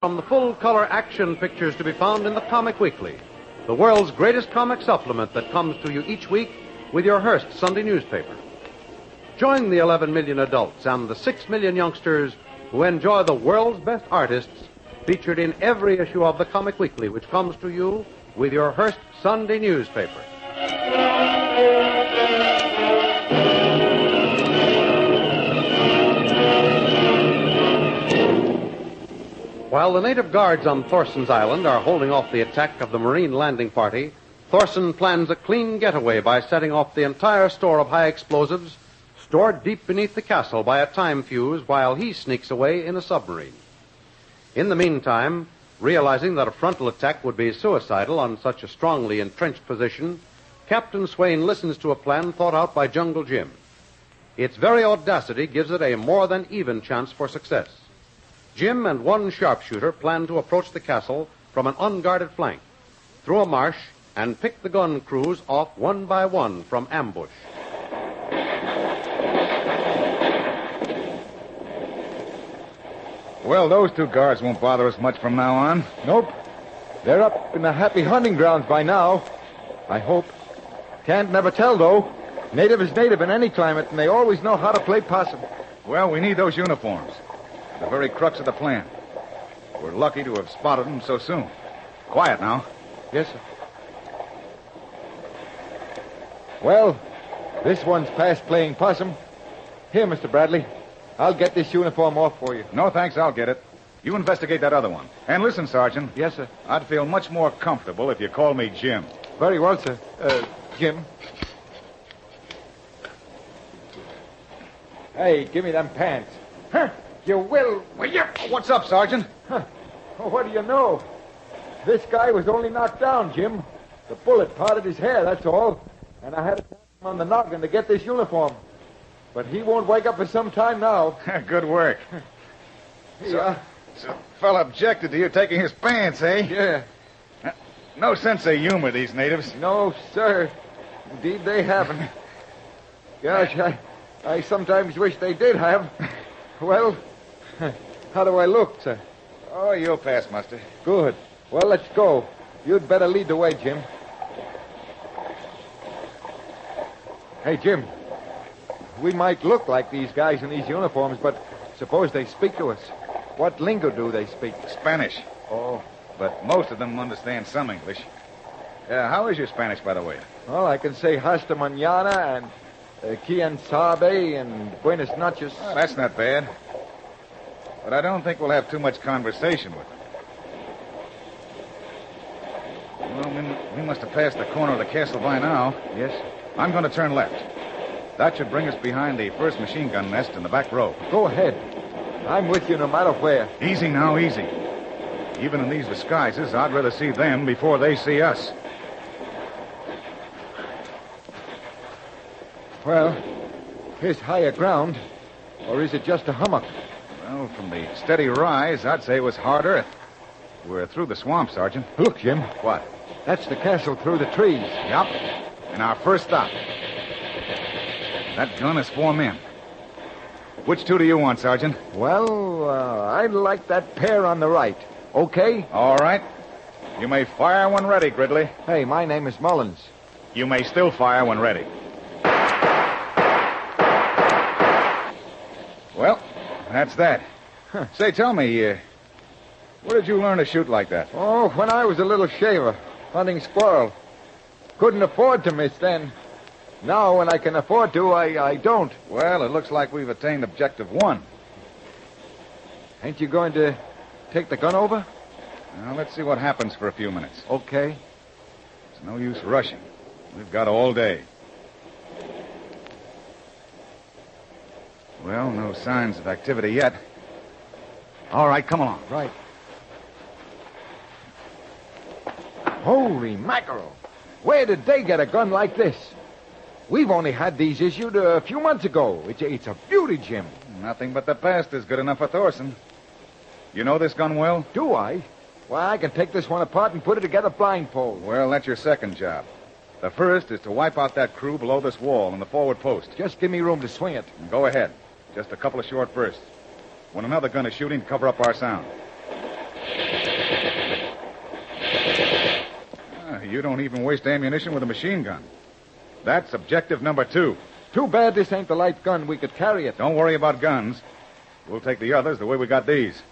From the full-color action pictures to be found in the Comic Weekly, the world's greatest comic supplement that comes to you each week with your Hearst Sunday newspaper. Join the 11 million adults and the 6 million youngsters who enjoy the world's best artists featured in every issue of the Comic Weekly, which comes to you with your Hearst Sunday newspaper. While the native guards on Thorson's Island are holding off the attack of the Marine landing party, Thorson plans a clean getaway by setting off the entire store of high explosives stored deep beneath the castle by a time fuse while he sneaks away in a submarine. In the meantime, realizing that a frontal attack would be suicidal on such a strongly entrenched position, Captain Swain listens to a plan thought out by Jungle Jim. Its very audacity gives it a more than even chance for success. Jim and one sharpshooter plan to approach the castle from an unguarded flank, through a marsh, and pick the gun crews off one by one from ambush. Well, those two guards won't bother us much from now on. Nope. They're up in the happy hunting grounds by now. I hope. Can't never tell, though. Native is native in any climate, and they always know how to play possum. Well, we need those uniforms. The very crux of the plan. We're lucky to have spotted them so soon. Quiet now. Yes, sir. Well, this one's past playing possum. Here, Mr. Bradley. I'll get this uniform off for you. No, thanks. I'll get it. You investigate that other one. And listen, Sergeant. Yes, sir. I'd feel much more comfortable if you called me Jim. Very well, sir. Jim. Hey, give me them pants. Huh? You will you? What's up, Sergeant? Huh. Oh, what do you know? This guy was only knocked down, Jim. The bullet parted his hair, that's all. And I had to tap him on the noggin to get this uniform. But he won't wake up for some time now. Good work. Yeah. So fella objected to you taking his pants, eh? Yeah. No sense of humor, these natives. No, sir. Indeed, they haven't. Gosh, I sometimes wish they did have. Well, how do I look, sir? Oh, you'll pass, Muster. Good. Well, let's go. You'd better lead the way, Jim. Hey, Jim. We might look like these guys in these uniforms, but suppose they speak to us. What lingo do they speak? Spanish. Oh. But most of them understand some English. How is your Spanish, by the way? Well, I can say hasta mañana and quien sabe and buenas noches. Oh, that's not bad. But I don't think we'll have too much conversation with them. Well, we must have passed the corner of the castle by now. Yes. I'm going to turn left. That should bring us behind the first machine gun nest in the back row. Go ahead. I'm with you no matter where. Easy now, easy. Even in these disguises, I'd rather see them before they see us. Well, here's higher ground. Or is it just a hummock? Well, from the steady rise, I'd say it was harder. We're through the swamp, Sergeant. Look, Jim. What? That's the castle through the trees. Yep. And our first stop. That gun is 4 men. Which two do you want, Sergeant? Well, I'd like that pair on the right. Okay? All right. You may fire when ready, Gridley. Hey, my name is Mullins. You may still fire when ready. Well, that's that. Huh. Say, tell me, where did you learn to shoot like that? Oh, when I was a little shaver, hunting squirrel. Couldn't afford to miss then. Now, when I can afford to, I don't. Well, it looks like we've attained objective 1. Ain't you going to take the gun over? Now, let's see what happens for a few minutes. Okay. It's no use rushing. We've got all day. Well, no signs of activity yet. All right, come along. Right. Holy mackerel. Where did they get a gun like this? We've only had these issued a few months ago. It's a beauty, Jim. Nothing but the past is good enough for Thorson. You know this gun well? Do I? Why, I can take this one apart and put it together blindfold. Well, that's your second job. The first is to wipe out that crew below this wall on the forward post. Just give me room to swing it. Go ahead. Just a couple of short bursts. When another gun is shooting, cover up our sound. You don't even waste ammunition with a machine gun. That's objective number 2. Too bad this ain't the light gun. We could carry it. Don't worry about guns. We'll take the others the way we got these.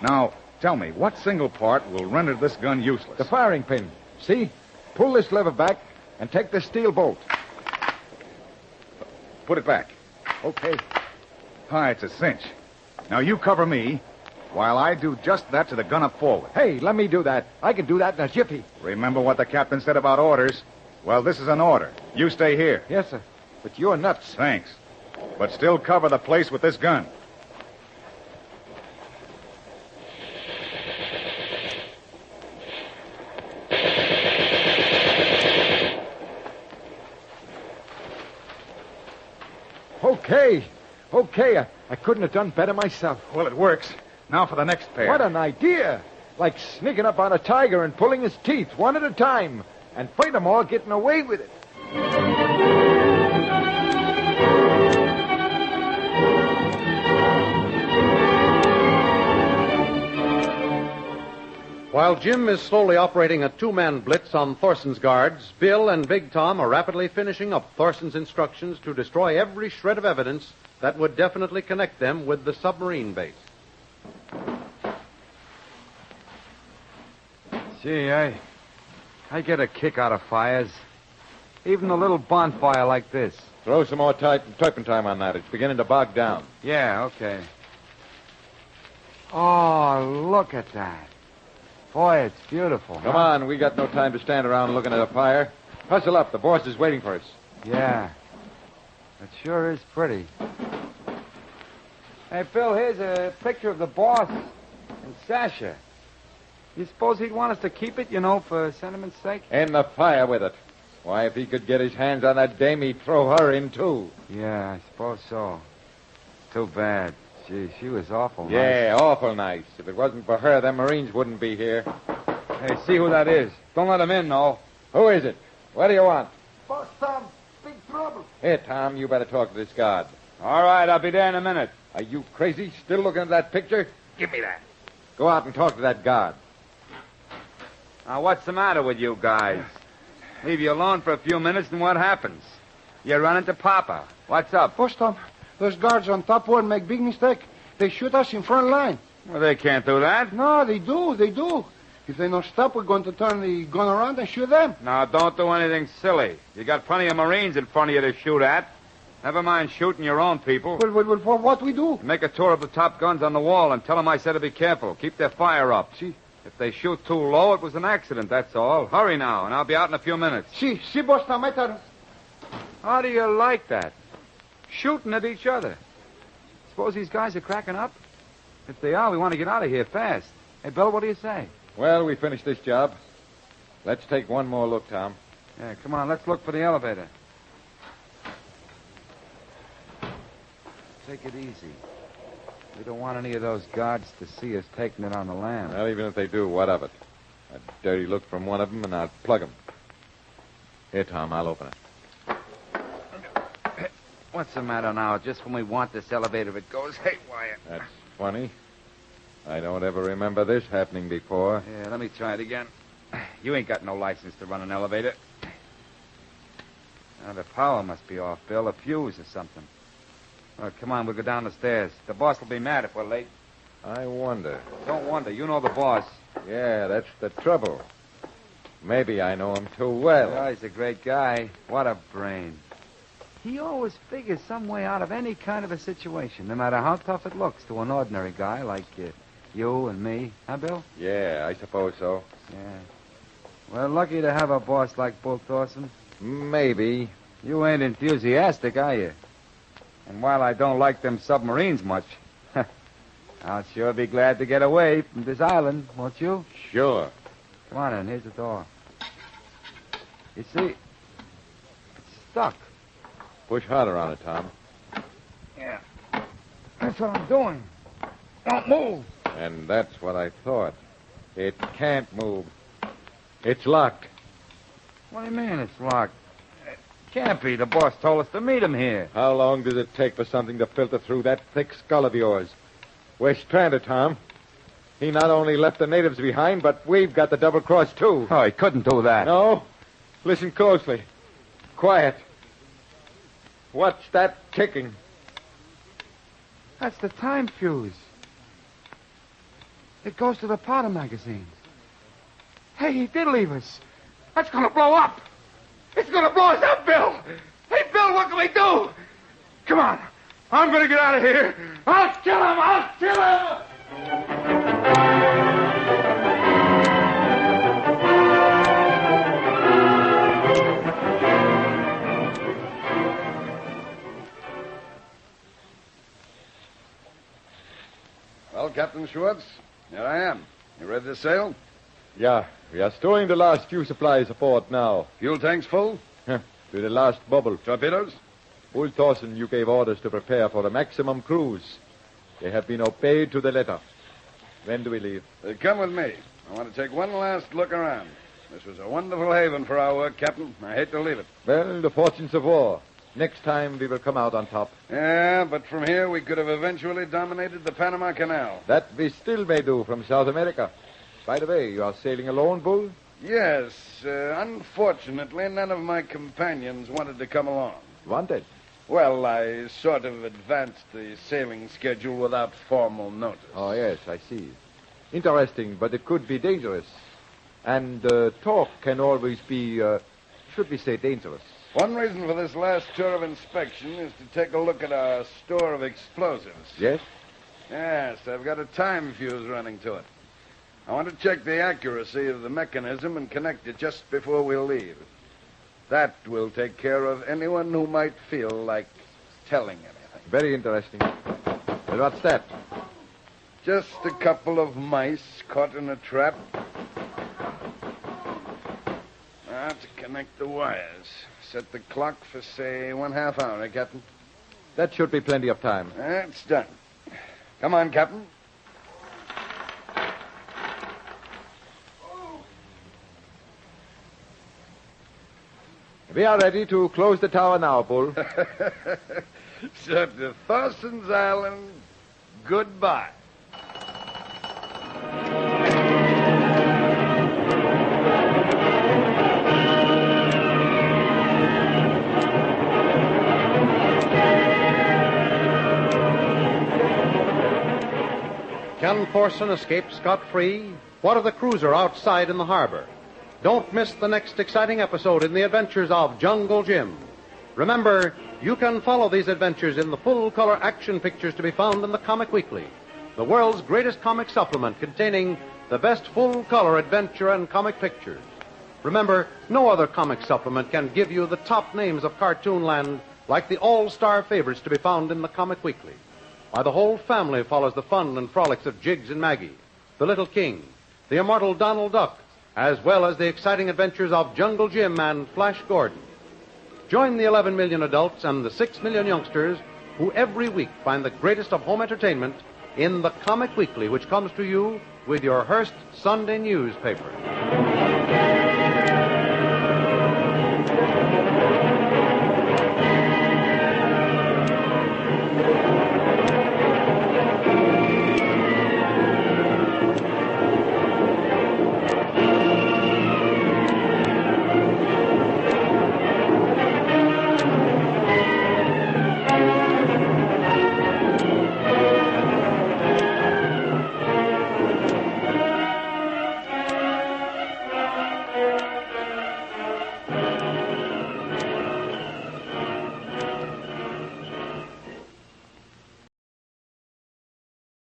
Now, tell me, what single part will render this gun useless? The firing pin. See? Pull this lever back and take the steel bolt. Put it back. Okay. It's a cinch. Now, you cover me while I do just that to the gun up forward. Hey, let me do that. I can do that in a jiffy. Remember what the captain said about orders? Well, this is an order. You stay here. Yes, sir. But you're nuts. Thanks. But still cover the place with this gun. Okay. I couldn't have done better myself. Well, it works. Now for the next pair. What an idea. Like sneaking up on a tiger and pulling his teeth one at a time. And fight 'em all getting away with it. While Jim is slowly operating a 2-man blitz on Thorson's guards, Bill and Big Tom are rapidly finishing up Thorson's instructions to destroy every shred of evidence that would definitely connect them with the submarine base. Gee, I get a kick out of fires. Even a little bonfire like this. Throw some more turpentine on that. It's beginning to bog down. Yeah, okay. Oh, look at that. Boy, it's beautiful. Come on, we got no time to stand around looking at a fire. Hustle up. The boss is waiting for us. Yeah. It sure is pretty. Hey, Bill, here's a picture of the boss and Sasha. You suppose he'd want us to keep it, for sentiment's sake? In the fire with it. Why, if he could get his hands on that dame, he'd throw her in, too. Yeah, I suppose so. Too bad. Gee, she was awful nice. Yeah, awful nice. If it wasn't for her, them Marines wouldn't be here. Hey, see who that is. Don't let him in, though. Who is it? What do you want? Boss Tom, big trouble. Here, Tom, you better talk to this guard. All right, I'll be there in a minute. Are you crazy? Still looking at that picture? Give me that. Go out and talk to that guard. Now, what's the matter with you guys? Leave you alone for a few minutes, and what happens? You run into Papa. What's up? Boss Tom, those guards on top one make big mistake. They shoot us in front line. Well, they can't do that. No, they do. If they don't stop, we're going to turn the gun around and shoot them. Now, don't do anything silly. You got plenty of Marines in front of you to shoot at. Never mind shooting your own people. Well, for what we do? Make a tour of the top guns on the wall and tell them I said to be careful. Keep their fire up. See? If they shoot too low, it was an accident, that's all. Hurry now, and I'll be out in a few minutes. See, Boss Tom, I tell you. How do you like that? Shooting at each other. Suppose these guys are cracking up? If they are, we want to get out of here fast. Hey, Bill, what do you say? Well, we finished this job. Let's take one more look, Tom. Yeah, come on, let's look for the elevator. Take it easy. We don't want any of those guards to see us taking it on the land. Well, even if they do, what of it? A dirty look from one of them, and I'll plug them. Here, Tom, I'll open it. What's the matter now? Just when we want this elevator, it goes haywire. That's funny. I don't ever remember this happening before. Yeah, let me try it again. You ain't got no license to run an elevator. Now, the power must be off, Bill. A fuse or something. Well, come on, we'll go down the stairs. The boss will be mad if we're late. I wonder. Don't wonder. You know the boss. Yeah, that's the trouble. Maybe I know him too well. Oh, he's a great guy. What a brain. He always figures some way out of any kind of a situation, no matter how tough it looks to an ordinary guy like you and me. Huh, Bill? Yeah, I suppose so. Yeah. Well, lucky to have a boss like Bull Thorson. Maybe. You ain't enthusiastic, are you? And while I don't like them submarines much, I'll sure be glad to get away from this island, won't you? Sure. Come on in. Here's the door. You see, it's stuck. Push harder on it, Tom. Yeah. That's what I'm doing. Don't move. And that's what I thought. It can't move. It's locked. What do you mean it's locked? It can't be. The boss told us to meet him here. How long does it take for something to filter through that thick skull of yours? We're stranded, Tom. He not only left the natives behind, but we've got the double cross, too. Oh, he couldn't do that. No? Listen closely. Quiet. What's that ticking? That's the time fuse. It goes to the powder magazines. Hey, he did leave us. That's going to blow up. It's going to blow us up, Bill. Hey, Bill, what can we do? Come on. I'm going to get out of here. I'll kill him. I'll kill him. Well, Captain Schwartz, here I am. You ready to sail? Yeah, we are storing the last few supplies aboard now. Fuel tanks full? To the last bubble. Torpedoes? Old Thorson, you gave orders to prepare for the maximum cruise. They have been obeyed to the letter. When do we leave? Come with me. I want to take one last look around. This was a wonderful haven for our work, Captain. I hate to leave it. Well, the fortunes of war. Next time we will come out on top. Yeah, but from here we could have eventually dominated the Panama Canal. That we still may do from South America. By the way, you are sailing alone, Bull? Yes. Unfortunately, none of my companions wanted to come along. Wanted? Well, I sort of advanced the sailing schedule without formal notice. Oh, yes, I see. Interesting, but it could be dangerous. And talk can always be, should we say, dangerous. One reason for this last tour of inspection is to take a look at our store of explosives. Yes? Yes, I've got a time fuse running to it. I want to check the accuracy of the mechanism and connect it just before we leave. That will take care of anyone who might feel like telling anything. Very interesting. Well, what's that? Just a couple of mice caught in a trap. Now, to connect the wires. Set the clock for, say, 1/2 hour, eh, Captain? That should be plenty of time. It's done. Come on, Captain. We are ready to close the tower now, Bull. So to Thorson's Island, goodbye. Can Thorson escape scot-free? What of the cruiser outside in the harbor? Don't miss the next exciting episode in the adventures of Jungle Jim. Remember, you can follow these adventures in the full-color action pictures to be found in the Comic Weekly, the world's greatest comic supplement containing the best full-color adventure and comic pictures. Remember, no other comic supplement can give you the top names of cartoonland like the all-star favorites to be found in the Comic Weekly. Why, the whole family follows the fun and frolics of Jiggs and Maggie, the Little King, the immortal Donald Duck, as well as the exciting adventures of Jungle Jim and Flash Gordon. Join the 11 million adults and the 6 million youngsters who every week find the greatest of home entertainment in the Comic Weekly, which comes to you with your Hearst Sunday newspaper.